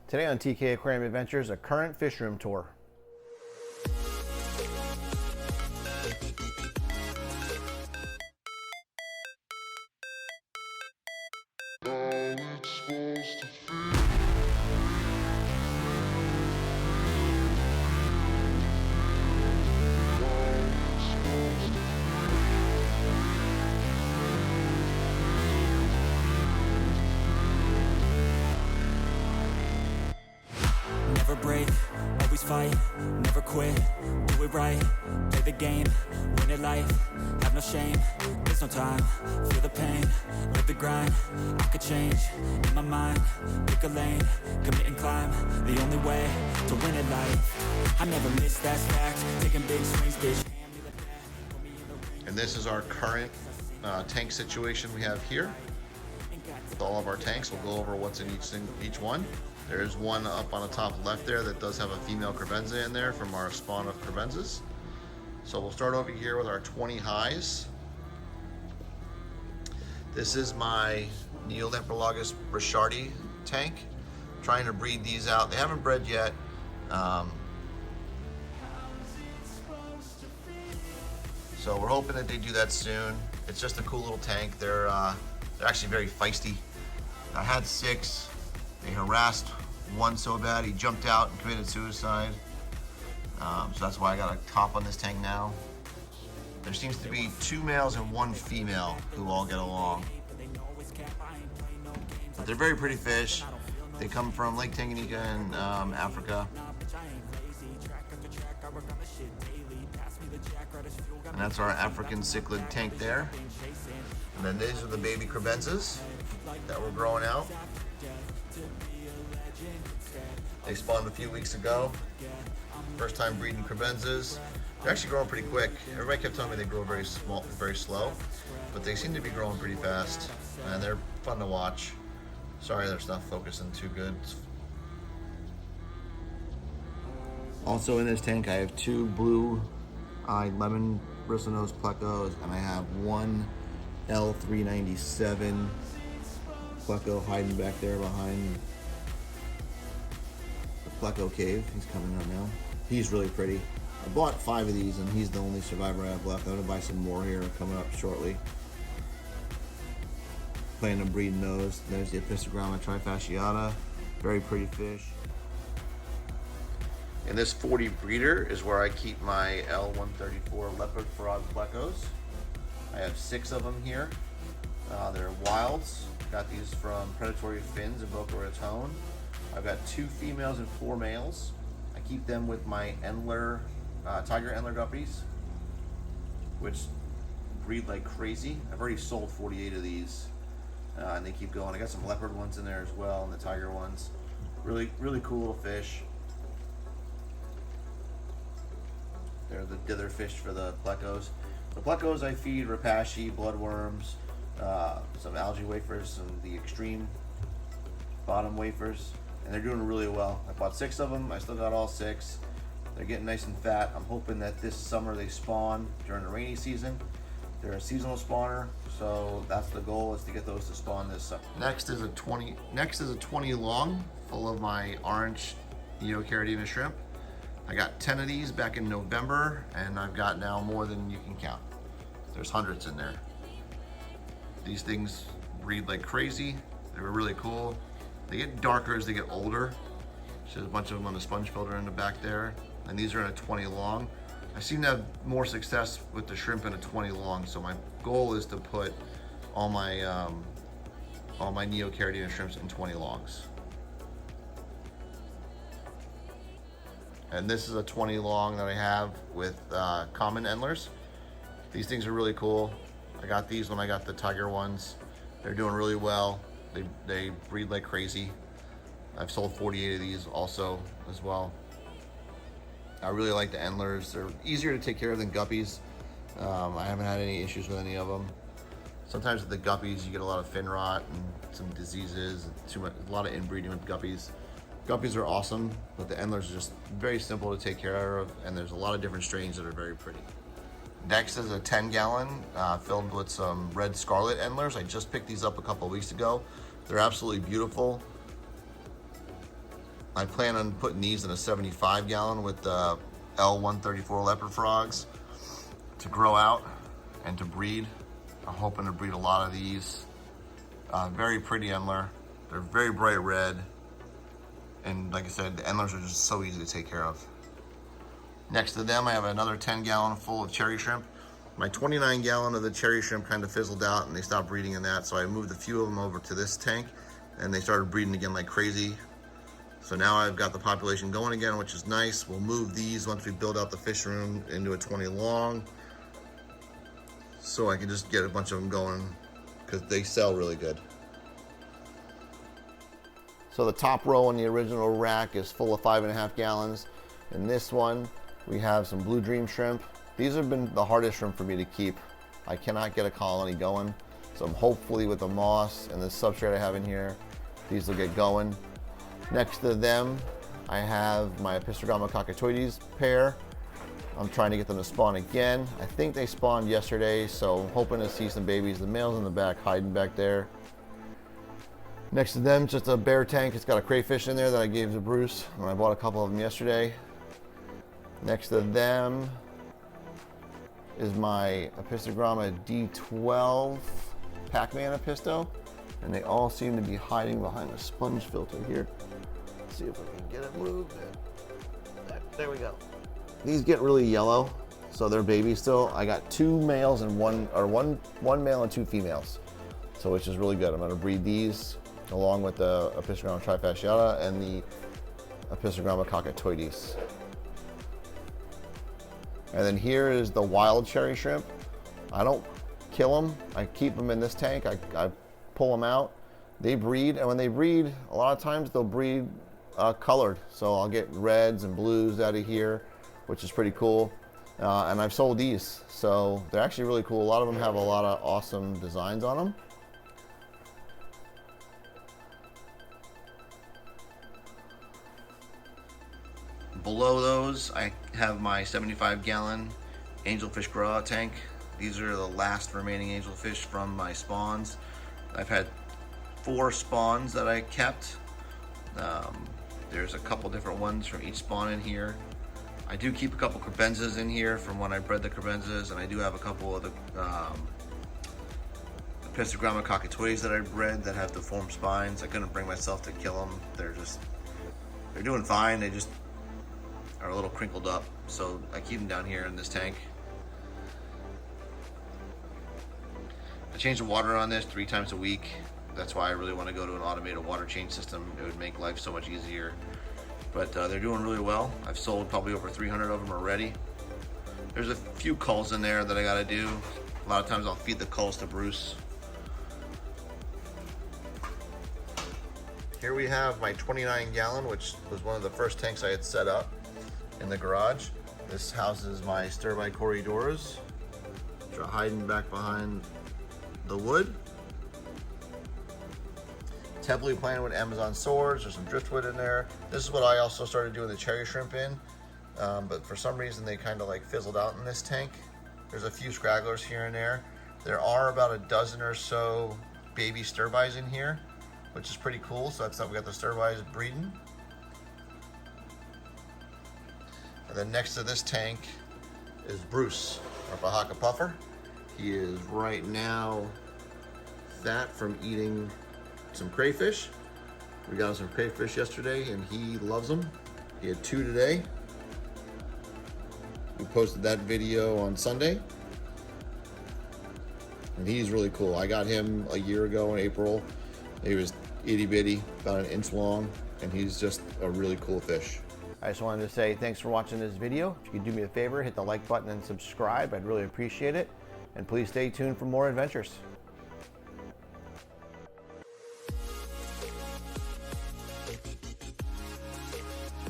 Today on TK Aquarium Adventures, a current fish room tour. Never break, always fight, never quit, do it right, play the game, win it life, have no shame, there's no time, feel the pain, live the grind, I could change, in my mind, pick a lane, commit and climb, the only way to win it life, I never miss, that's fact, taking big swings, bitch, hand me the bat, put me in the ring. And this is our current tank situation we have here. With all of our tanks, we'll go over what's in each one. There's one up on the top left there that does have a female crevenza in there from our spawn of crevenzas. So we'll start over here with our 20 highs. This is my Neolemprologus brichardi tank. I'm trying to breed these out. They haven't bred yet. So we're hoping that they do that soon. It's just a cool little tank. They're actually very feisty. I had 6. They harassed one so bad he jumped out and committed suicide. So that's why I got a top on this tank now. There seems to be 2 males and 1 female who all get along. But they're very pretty fish. They come from Lake Tanganyika in Africa. And that's our African cichlid tank there. And then these are the baby crevenzas that were growing out. They spawned a few weeks ago. First time breeding crevenzas. They're actually growing pretty quick. Everybody kept telling me they grow very small, very slow, but they seem to be growing pretty fast, and they're fun to watch. Sorry, there's not focusing too good. Also in this tank, I have 2 blue-eyed lemon bristlenose plecos, and I have 1 L397 pleco hiding back there behind the pleco cave. He's coming out now. He's really pretty. I bought 5 of these, and he's the only survivor I have left. I'm gonna buy some more here coming up shortly. Planning to breed those. There's the Epistogramma trifasciata. Very pretty fish. And this 40 breeder is where I keep my L134 leopard frog plecos. I have 6 of them here. They're wilds. Got these from Predatory Fins in Boca Raton. I've got 2 females and 4 males. I keep them with my Endler, Tiger Endler guppies, which breed like crazy. I've already sold 48 of these, and they keep going. I got some leopard ones in there as well, and the tiger ones. Really, really cool little fish. They're the dither fish for the plecos. The plecos I feed rapashi, bloodworms, some algae wafers, some the extreme bottom wafers, and they're doing really well. I bought 6 of them. I still got all 6. They're getting nice and fat. I'm hoping that this summer they spawn during the rainy season. They're a seasonal spawner, so that's the goal, is to get those to spawn this summer. Next is a 20 long, full of my orange Neocaridina shrimp. I got 10 of these back in November, and I've got now more than you can count. There's hundreds in there. These things breed like crazy. They're really cool. They get darker as they get older. There's a bunch of them on the sponge filter in the back there. And these are in a 20 long. I seem to have more success with the shrimp in a 20 long, so my goal is to put all my Neocaridina shrimps in 20 longs. And this is a 20 long that I have with common endlers. These things are really cool. I got these when I got the tiger ones. They're doing really well. They breed like crazy. I've sold 48 of these also as well. I really like the endlers. They're easier to take care of than guppies. I haven't had any issues with any of them. Sometimes with the guppies you get a lot of fin rot and some diseases, a lot of inbreeding with guppies. Guppies are awesome, but the endlers are just very simple to take care of, and there's a lot of different strains that are very pretty. Next is a 10-gallon filled with some red scarlet endlers. I just picked these up a couple weeks ago. They're absolutely beautiful. I plan on putting these in a 75 gallon with the L134 leopard frogs to grow out and to breed. I'm hoping to breed a lot of these. Very pretty Endler. They're very bright red. And like I said, the Endlers are just so easy to take care of. Next to them, I have another 10 gallon full of cherry shrimp. My 29 gallon of the cherry shrimp kind of fizzled out and they stopped breeding in that. So I moved a few of them over to this tank and they started breeding again like crazy. So now I've got the population going again, which is nice. We'll move these once we build out the fish room into a 20 long. So I can just get a bunch of them going because they sell really good. So the top row in the original rack is full of 5.5 gallons. In this one, we have some blue dream shrimp. These have been the hardest shrimp for me to keep. I cannot get a colony going. So I'm hopefully with the moss and the substrate I have in here, these will get going. Next to them, I have my Epistogramma cockatoides pair. I'm trying to get them to spawn again. I think they spawned yesterday, so I'm hoping to see some babies. The male's in the back, hiding back there. Next to them, just a bear tank. It's got a crayfish in there that I gave to Bruce when I bought a couple of them yesterday. Next to them is my Epistogramma D12 Pac-Man Episto, and they all seem to be hiding behind a sponge filter here. Let's see if I can get it moved. There we go. These get really yellow, so they're babies still. I got 2 males and one male and 2 females, so which is really good. I'm going to breed these along with the Epistogramma trifasciata and the Epistogramma cockatoides. And then here is the wild cherry shrimp. I don't kill them. I keep them in this tank. I pull them out. They breed, and when they breed, a lot of times they'll breed colored. So I'll get reds and blues out of here, which is pretty cool. And I've sold these, so they're actually really cool. A lot of them have a lot of awesome designs on them. Below those, I have my 75 gallon angelfish grow out tank. These are the last remaining angelfish from my spawns. I've had 4 spawns that I kept. There's a couple different ones from each spawn in here. I do keep a couple crepenzas in here from when I bred the crepenzas, and I do have a couple of the Epistogramma cockatoides that I bred that have deformed spines. I couldn't bring myself to kill them. They're doing fine. They just are a little crinkled up, so I keep them down here in this tank. I change the water on this 3 times a week. That's why I really want to go to an automated water change system. It would make life so much easier. But they're doing really well. I've sold probably over 300 of them already. There's a few culls in there that I gotta do. A lot of times I'll feed the culls to Bruce. Here we have my 29 gallon, which was one of the first tanks I had set up in the garage. This houses my Sturbi corridoras, which are hiding back behind the wood. It's heavily planted with Amazon swords. There's some driftwood in there. This is what I also started doing the cherry shrimp in, but for some reason they kind of like fizzled out in this tank. There's a few scragglers here and there. There are about a dozen or so baby Sturbis in here, which is pretty cool. So that's how we got the Sturbis breeding. And then next to this tank is Bruce, our Bahaka puffer. He is right now fat from eating some crayfish. We got him some crayfish yesterday and he loves them. He had 2 today. We posted that video on Sunday. And he's really cool. I got him a year ago in April. He was itty bitty, about 1 inch long, and he's just a really cool fish. I just wanted to say thanks for watching this video. If you could do me a favor, hit the like button and subscribe. I'd really appreciate it. And please stay tuned for more adventures.